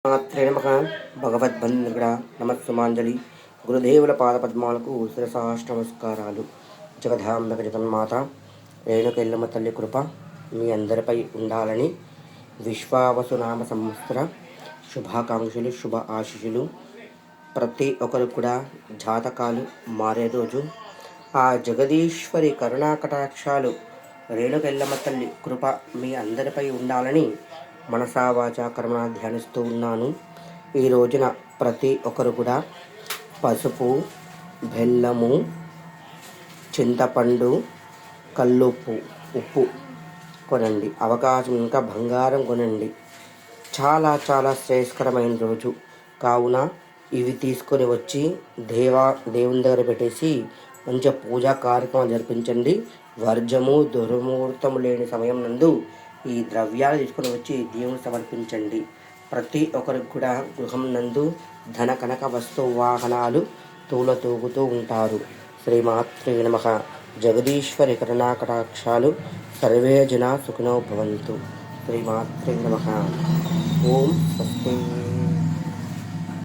మాత్రే నమః. భగవద్బంధుగణ నమస్సుమాంజలి. గురుదేవుల పాదపద్మాలకు శిరసాష్టనమస్కారాలు. జగదాంబక జగన్మాత రేణుక ఎల్లమ్మ తల్లి కృప మీ అందరిపై ఉండాలని విశ్వావసునామ సంవత్సర శుభాకాంక్షలు, శుభ ఆశీస్సులు. ప్రతి ఒక్కరు కూడా జాతకాలు మారే రోజు. ఆ జగదీశ్వరి కరుణా కటాక్షాలు, రేణుక ఎల్లమ్మ తల్లి కృప మీ అందరిపై ఉండాలని మనసా వాచా కర్మణ ధ్యానిస్తూ ఉన్నాను. ఈ రోజున ప్రతి ఒక్కరు కూడా పసుపు, బెల్లము, చింతపండు, కల్లుప్పు, ఉప్పు కొనండి. అవకాశం ఇంకా బంగారం కొనండి. చాలా చాలా శ్రేయస్కరమైన రోజు కావున ఇవి తీసుకొని వచ్చి దేవుని దగ్గర పెట్టేసి మంచిగా పూజా కార్యక్రమం జరిపించండి. వర్జము దుర్ముహూర్తము లేని సమయం నందు ఈ ద్రవ్యాలు తీసుకొని వచ్చి దేవుని సమర్పించండి. ప్రతి ఒక్కరికి కూడా గృహం నందు ధన కనక వస్తు వాహనాలు తూగుతూ ఉంటారు. శ్రీమాత్రే నమః. జగదీశ్వరి కరుణాకటాక్షాలు సర్వే జనా సుఖినో భవంతు. శ్రీమాత్రే నమః. ఓం స్వస్తి.